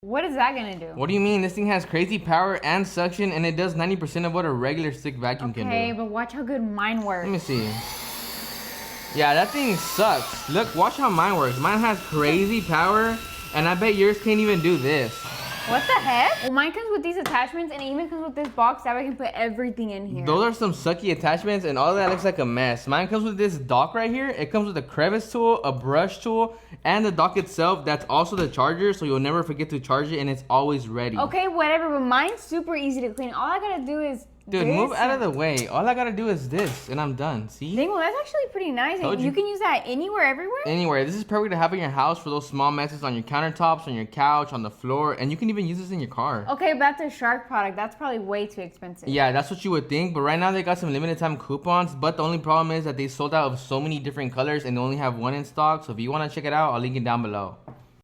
What is that gonna do? What do you mean? This thing has crazy power and suction, and it does 90% of what a regular stick vacuum can do. Okay, but watch how good mine works. Let me see. Yeah, that thing sucks. Look, watch how mine works. Mine has crazy power, and I bet yours can't even do this. What the heck? Well, mine comes with these attachments, and it even comes with this box that way I can put everything in here. Those are some sucky attachments, and all of that looks like a mess. Mine comes with this dock right here. It comes with a crevice tool, a brush tool, and the dock itself. That's also the charger, so you'll never forget to charge it, and it's always ready. Okay, whatever, but mine's super easy to clean. All I gotta do is Dude, move out of the way. All I gotta do is this, and I'm done. See? Dang, well, that's actually pretty nice. Told You you. can use that anywhere, everywhere? Anywhere. This is perfect to have in your house for those small messes on your countertops, on your couch, on the floor, and you can even use this in your car. Okay, but that's a Shark product. That's probably way too expensive. Yeah, that's what you would think, but right now they got some limited time coupons, but the only problem is that they sold out of so many different colors and they only have one in stock, so if you want to check it out, I'll link it down below.